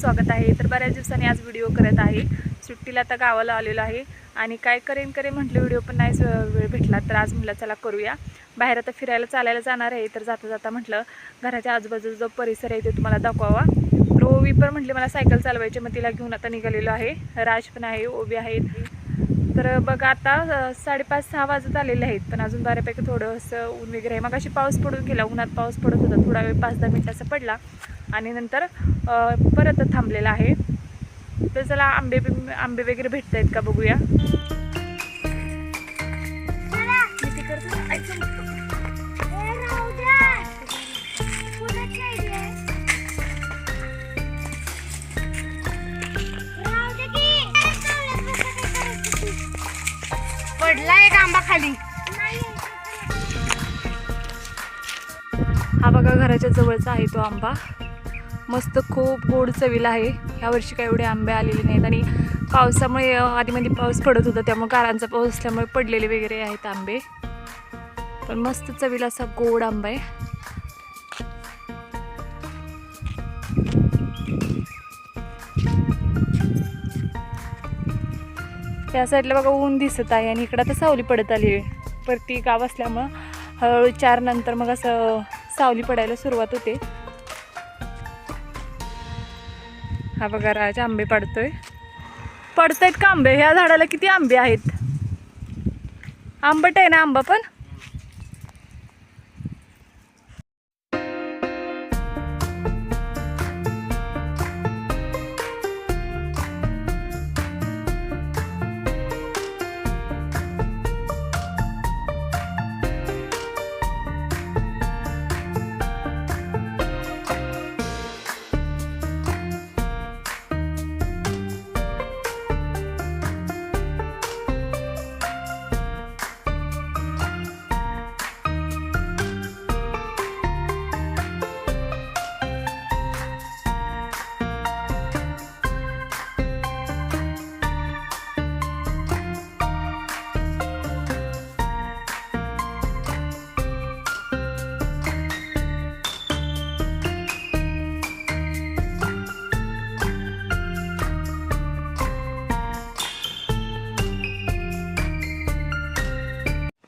स्वागत आहे। तर बऱ्याच दिवसांनी आज व्हिडिओ करत आहे। सुट्टीला आता गावाला आलेलो आहे आणि काय करेन म्हटलं व्हिडिओ पण नाही वेळ भेटला, तर आज म्हटलं चला करूया। बाहेर आता फिरायला चालायला जाणार आहे, तर जाता जाता म्हटलं घराच्या आजूबाजूचा जो परिसर आहे ते तुम्हाला दाखवावा। तर ओवी पण म्हटली मला सायकल चालवायची, मग तिला घेऊन आता निघालेलो आहे। राज पण आहे, ओवी आहे। तर बघा आता 5:30-6 वाजत आलेले आहेत, पण अजून बऱ्यापैकी थोडंसं ऊन वगैरे आहे। मग अशी पाऊस पडून गेला, उन्हात पाऊस पडत होता, थोडा वेळ 5-10 मिनिटाचा पडला आणि नंतर परत थांबलेला आहे। तर चला आंबे वगैरे भेटत आहेत का बघूया। पडला एक आंबा खाली। हा बघा घराच्या जवळचा आहे तो आंबा, मस्त खूप गोड चवीला आहे। ह्या वर्षी काही एवढे आंबे आलेले नाहीत आणि पावसामुळे आधीमध्ये पाऊस पडत होता, त्यामुळे गारांचा पाऊस असल्यामुळे पडलेले वगैरे आहेत आंबे, पण मस्त चवीला असा गोड आंबा आहे। या साईडला बघा ऊन दिसत आहे आणि इकडं तर सावली पडत आली आहे। परती गाव असल्यामुळं हळूहळू 4 नंतर मग असं सावली पडायला सुरुवात होते। हा बघा राज आंबे पडतायत का आंबे? ह्या झाडाला किती आंबे आहेत? आंबट आहे ना आंबा पण?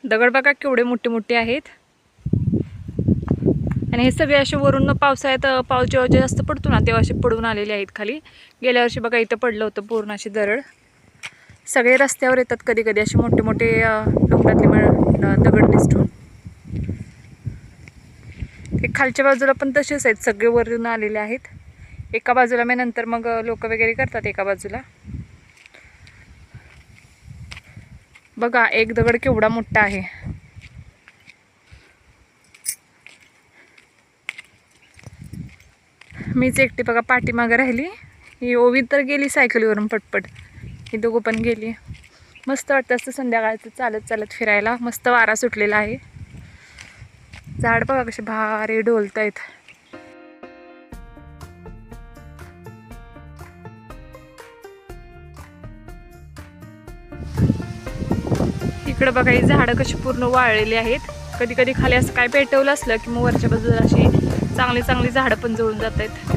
दगड बघा केवढे मोठे मोठे आहेत आणि हे सगळे असे वरून पावसाळ्यात पाऊस जेव्हा जास्त पडतो ना तेव्हा असे पडून आलेले आहेत खाली। गेल्या वर्षी बघा इथं पडलं होतं पूर्ण अशी दरड। सगळे रस्त्यावर येतात कधी कधी असे मोठे मोठे डोंगरातले दगड निसटून। हे खालच्या बाजूला पण तसेच आहेत, सगळे वरून आलेले आहेत एका बाजूला, मग नंतर मग लोक वगैरे करतात एका बाजूला। बघा एक दगड केवढा मोठा आहे। मीच एकटी बघा पाठीमागे राहिली, ही ओवी तर गेली सायकलीवरून पटपट, ही दोघं पण गेली। मस्त वाटतं असतं संध्याकाळचं चालत चालत फिरायला, मस्त वारा सुटलेला आहे। झाड बघा कसे भारी डोलत आहेत। इकडं बघा ही झाडं कशी पूर्ण वाळलेली आहेत। कधी कधी खाली असं काय पेटवलं असलं की मग वरच्या बाजूला अशी चांगली चांगली झाडं पण जळून जात आहेत।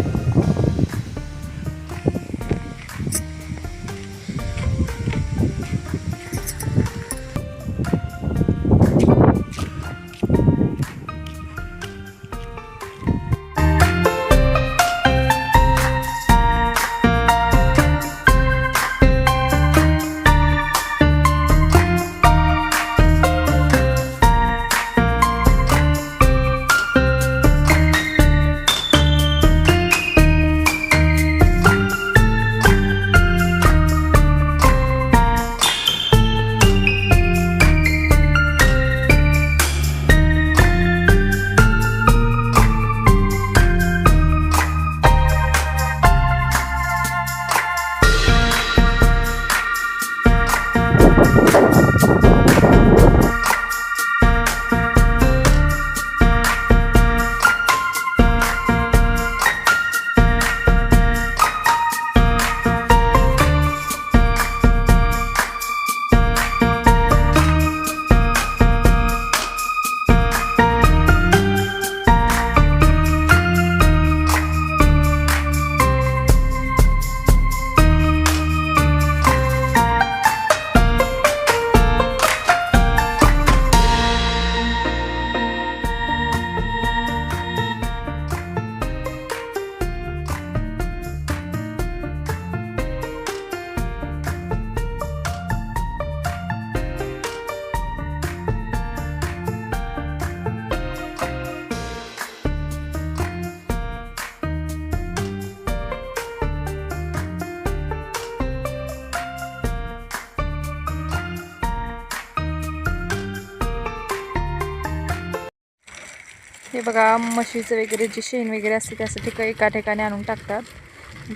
हे बघा म्हशीचं वगैरे जे शेण वगैरे असते त्यासाठी एका ठिकाणी आणून टाकतात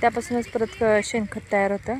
त्यापासूनच परत शेणखत तयार होतं.